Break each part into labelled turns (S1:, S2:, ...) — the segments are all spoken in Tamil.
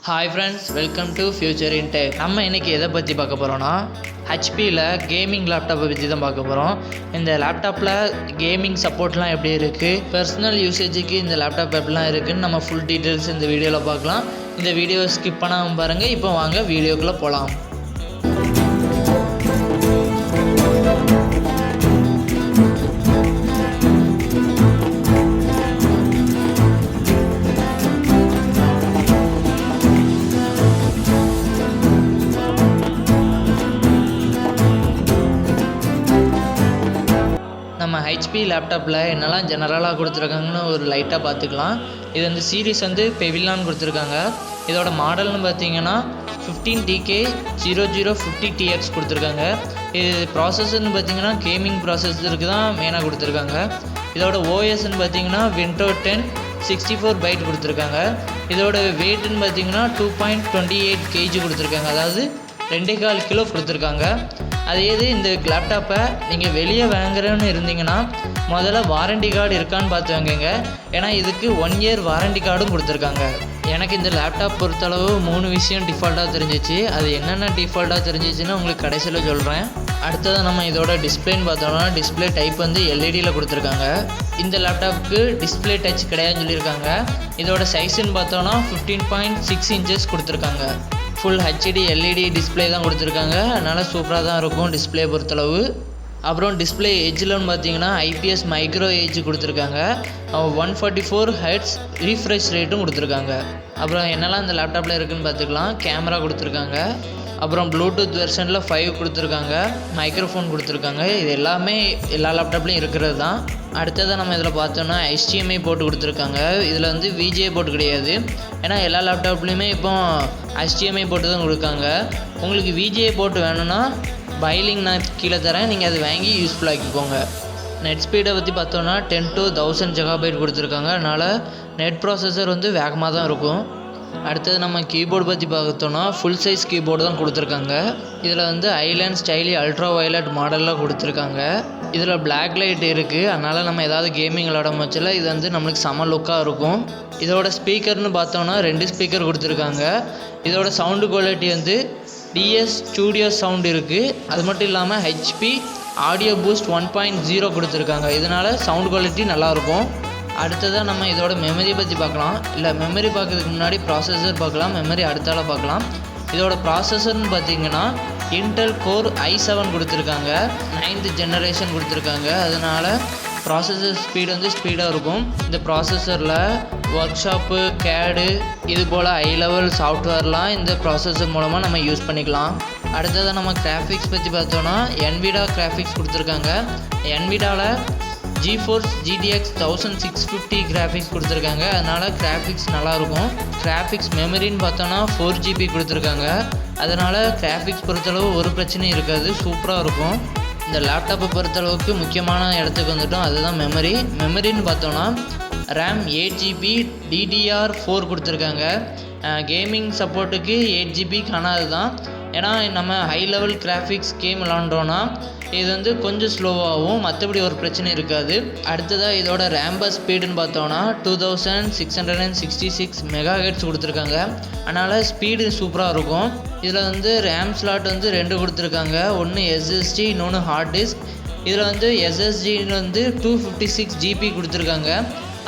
S1: Hi friends, welcome to future in tech. நம்ம இன்றைக்கி எதை பற்றி பார்க்க போகிறோன்னா ஹெச்பியில் கேமிங் லேப்டாப்பை பற்றி தான் பார்க்க போகிறோம். இந்த லேப்டாப்பில் கேமிங் சப்போர்ட்லாம் எப்படி இருக்குது, பர்சனல் யூசேஜுக்கு இந்த லேப்டாப் எப்படிலாம் இருக்குதுன்னு நம்ம ஃபுல் டீட்டெயில்ஸ் இந்த வீடியோவில் பார்க்கலாம். இந்த வீடியோவை ஸ்கிப் பண்ணாமல் பாருங்கள். இப்போ வாங்க வீடியோக்குள்ளே போகலாம். நம்ம ஹெச்பி லேப்டாப்பில் என்னெல்லாம் ஜெனரலாக கொடுத்துருக்காங்கன்னு ஒரு லைட்டாக பார்த்துக்கலாம். இது வந்து சீரீஸ் வந்து பெவிலான் கொடுத்துருக்காங்க. இதோட மாடல்னு பார்த்தீங்கன்னா 15DK0050TX கொடுத்துருக்காங்க. இது ப்ராசஸர்னு பார்த்தீங்கன்னா கேமிங் ப்ராசஸருக்கு தான் மெயினாக கொடுத்துருக்காங்க. இதோட ஓஎஸ்ன்னு பார்த்தீங்கன்னா விண்டோஸ் 10 64 பைட் கொடுத்துருக்காங்க. இதோட வெயிட்னு பார்த்தீங்கன்னா 2.28 kg கொடுத்துருக்காங்க, அதாவது 2.25 கிலோ கொடுத்துருக்காங்க. அதே இது இந்த லேப்டாப்பை நீங்கள் வெளியே வாங்குறேன்னு இருந்தீங்கன்னா முதல்ல வாரண்டி கார்டு இருக்கான்னு பார்த்து வாங்குங்க. ஏன்னா இதுக்கு 1 இயர் வாரண்டி கார்டும் கொடுத்துருக்காங்க. எனக்கு இந்த லேப்டாப் பொறுத்தளவு 3 விஷயம் டிஃபால்ட்டாக தெரிஞ்சிச்சு. அது என்னென்ன டிஃபால்ட்டாக தெரிஞ்சிச்சுன்னு உங்களுக்கு கடைசியில் சொல்கிறேன். அடுத்தது நம்ம இதோட டிஸ்பிளேன்னு பார்த்தோம்னா டிஸ்பிளே டைப் வந்து எல்இடியில் கொடுத்துருக்காங்க. இந்த லேப்டாப்புக்கு டிஸ்பிளே டச் கிடையாதுன்னு சொல்லியிருக்காங்க. இதோட சைஸுன்னு பார்த்தோன்னா 15.6 இன்ச்சஸ் கொடுத்துருக்காங்க. ஃபுல் ஹெச்டி எல்இடி டிஸ்பிளே தான் கொடுத்துருக்காங்க. அதனால் சூப்பராக தான் இருக்கும் டிஸ்பிளே பொறுத்தளவு. அப்புறம் டிஸ்பிளே எஜ்ஜில்னு பார்த்தீங்கன்னா ஐபிஎஸ் மைக்ரோ ஏஜ் கொடுத்துருக்காங்க. 144 ஹெர்ட்ஸ் ரீஃப்ரெஷ் ரேட்டும் கொடுத்துருக்காங்க. அப்புறம் என்னெல்லாம் இந்த லேப்டாப்பில் இருக்குதுன்னு பார்த்துக்கலாம். கேமரா கொடுத்துருக்காங்க. அப்புறம் ப்ளூடூத் வெர்ஷனில் 5 கொடுத்துருக்காங்க. மைக்ரோஃபோன் கொடுத்துருக்காங்க. இது எல்லாமே எல்லா லேப்டாப்லேயும் இருக்கிறது தான். அடுத்ததாக நம்ம இதில் பார்த்தோன்னா HDMI போட்டு கொடுத்துருக்காங்க. இதில் வந்து VGA போட்டு கிடையாது. ஏன்னா எல்லா லேப்டாப்லேயுமே இப்போ HDMI போட்டு தான் கொடுக்காங்க. உங்களுக்கு VGA போட்டு வேணும்னா பைலிங் நான் கீழே தரேன், நீங்கள் அதை வாங்கி யூஸ்ஃபுல்லாக்கிக்கோங்க. நெட் ஸ்பீடை பற்றி பார்த்தோன்னா 10 to 1000 GB கொடுத்துருக்காங்க. அதனால் நெட் ப்ராசஸர் வந்து வேகமாக தான் இருக்கும். அடுத்தது நம்ம கீபோர்டு பற்றி பார்த்தோன்னா ஃபுல் சைஸ் கீபோர்டு தான் கொடுத்துருக்காங்க. இதில் வந்து ஐலேண்ட் ஸ்டைலி அல்ட்ரா வயலட் மாடலில் கொடுத்துருக்காங்க. இதில் பிளாக் லைட் இருக்குது. அதனால் நம்ம ஏதாவது கேமிங் விளாட மச்சில் இது வந்து நம்மளுக்கு செம லுக்காக இருக்கும். இதோட ஸ்பீக்கர்னு பார்த்தோன்னா 2 ஸ்பீக்கர் கொடுத்துருக்காங்க. இதோட சவுண்டு குவாலிட்டி வந்து DS ஸ்டூடியோ சவுண்ட் இருக்குது. அது மட்டும் இல்லாமல் HP ஆடியோ பூஸ்ட் 1.0 கொடுத்துருக்காங்க. இதனால் சவுண்ட் குவாலிட்டி நல்லாயிருக்கும். அடுத்ததாக நம்ம இதோட மெமரி பற்றி பார்க்கலாம். இல்லை, மெமரி பார்க்கறதுக்கு முன்னாடி ப்ராசஸர் பார்க்கலாம். மெமரி அடுத்தால பார்க்கலாம். இதோட ப்ராசஸர்னு பார்த்தீங்கன்னா இன்டெல் கோர் i7 கொடுத்துருக்காங்க. 9th ஜெனரேஷன் கொடுத்துருக்காங்க. அதனால் ப்ராசஸர் ஸ்பீடு வந்து ஸ்பீடாக இருக்கும். இந்த ப்ராசஸரில் ஒர்க் ஷாப்பு, கேடு இது போல் ஹை லெவல் சாஃப்ட்வேர்லாம் இந்த ப்ராசஸர் மூலமாக நம்ம யூஸ் பண்ணிக்கலாம். அடுத்ததாக நம்ம கிராஃபிக்ஸ் பற்றி பார்த்தோன்னா NVIDIA கிராஃபிக்ஸ் கொடுத்துருக்காங்க. NVIDIAவில் GeForce GTX 1650 கிராஃபிக்ஸ் கொடுத்துருக்காங்க. அதனால் கிராஃபிக்ஸ் நல்லாயிருக்கும். கிராஃபிக்ஸ் மெமரின்னு பார்த்தோன்னா 4GB கொடுத்துருக்காங்க. அதனால் கிராஃபிக்ஸ் பொறுத்தளவு ஒரு பிரச்சனையும் இருக்காது, சூப்பராக இருக்கும். இந்த லேப்டாப்பை பொறுத்தளவுக்கு முக்கியமான இடத்துக்கு வந்துட்டோம், அதுதான் மெமரி. மெமரின்னு பார்த்தோன்னா RAM 8GB DDR4 கொடுத்துருக்காங்க. கேமிங் சப்போர்ட்டுக்கு 8GB காணாது தான். ஏன்னா நம்ம ஹை லெவல் கிராஃபிக்ஸ் கேம் விளாண்டோன்னா இது வந்து கொஞ்சம் ஸ்லோவாகவும், மற்றபடி ஒரு பிரச்சனை இருக்காது. அடுத்ததாக இதோட ரேம்பஸ் ஸ்பீடுன்னு பார்த்தோன்னா 2666 MHz கொடுத்துருக்காங்க. அதனால் ஸ்பீடு சூப்பராக இருக்கும். இதில் வந்து ரேம் ஸ்லாட் வந்து 2 கொடுத்துருக்காங்க. ஒன்று SSD, இன்னொன்று ஹார்ட் டிஸ்க். இதில் வந்து SSD வந்து 256 GB கொடுத்துருக்காங்க.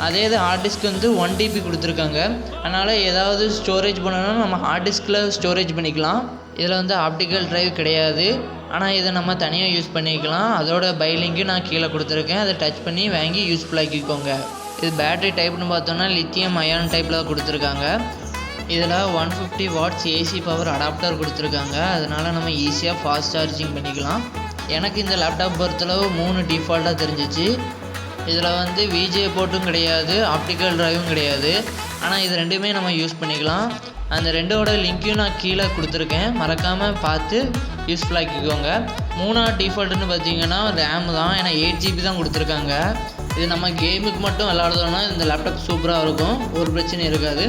S1: அதே இது ஹார்ட் டிஸ்க் வந்து 1 TB கொடுத்துருக்காங்க. அதனால் ஏதாவது ஸ்டோரேஜ் பண்ணணும்னா நம்ம ஹார்ட் டிஸ்கில் ஸ்டோரேஜ் பண்ணிக்கலாம். இதில் வந்து ஆப்டிக்கல் டிரைவ் கிடையாது, ஆனால் இதை நம்ம தனியாக யூஸ் பண்ணிக்கலாம். அதோட பைலிங்க்கு நான் கீழே கொடுத்துருக்கேன், அதை டச் பண்ணி வாங்கி யூஸ்ஃபுல்லாக்கிக்கோங்க. இது பேட்டரி டைப்னு பார்த்தோன்னா லித்தியம் அயான் டைப்பில் தான் கொடுத்துருக்காங்க. இதில் 150 வாட்ஸ் AC பவர் அடாப்டர் கொடுத்துருக்காங்க. அதனால் நம்ம ஈஸியாக ஃபாஸ்ட் சார்ஜிங் பண்ணிக்கலாம். எனக்கு இந்த லேப்டாப் பொறுத்தளவு 3 டிஃபால்ட்டாக தெரிஞ்சிச்சு. இதில் வந்து VGA போட்டும் கிடையாது, ஆப்டிக்கல் டிரைவும் கிடையாது. ஆனால் இது ரெண்டுமே நம்ம யூஸ் பண்ணிக்கலாம். அந்த ரெண்டோட லிங்க்கையும் நான் கீழே கொடுத்துருக்கேன், மறக்காமல் பார்த்து யூஸ்ஃபுல்லாக்கிக்கோங்க. 3ஆவது டிஃபால்ட்டுன்னு பார்த்தீங்கன்னா ரேம் தான். ஏன்னா 8GB தான் கொடுத்துருக்காங்க. இது நம்ம கேமுக்கு மட்டும் விளாடுறோன்னா இந்த லேப்டாப் சூப்பராக இருக்கும், ஒரு பிரச்சனையும் இருக்காது.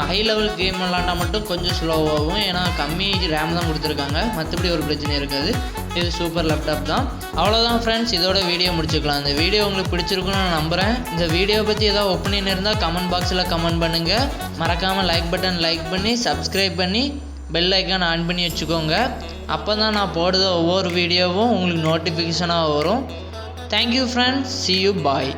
S1: ஹை லெவல் கேம் விளாண்டா மட்டும் கொஞ்சம் ஸ்லோவாகும், ஏன்னா கம்மி ரேம் தான் கொடுத்துருக்காங்க. மற்றபடி ஒரு பிரச்சனை இருக்காது. இது சூப்பர் லேப்டாப் தான். அவ்வளோதான் ஃப்ரெண்ட்ஸ், இதோட வீடியோ முடிச்சுக்கலாம். இந்த வீடியோ உங்களுக்கு பிடிச்சிருக்குன்னு நான் நம்புகிறேன். இந்த வீடியோ பற்றி ஏதாவது ஒப்பீனியன் இருந்தால் கமெண்ட் பாக்ஸில் கமெண்ட் பண்ணுங்கள். மறக்காமல் லைக் பட்டன் லைக் பண்ணி சப்ஸ்கிரைப் பண்ணி பெல் ஐக்கான் ஆன் பண்ணி வச்சுக்கோங்க. அப்போ தான் நான் போடுற ஒவ்வொரு வீடியோவும் உங்களுக்கு நோட்டிஃபிகேஷனாக வரும். Thank you friends, see you, bye.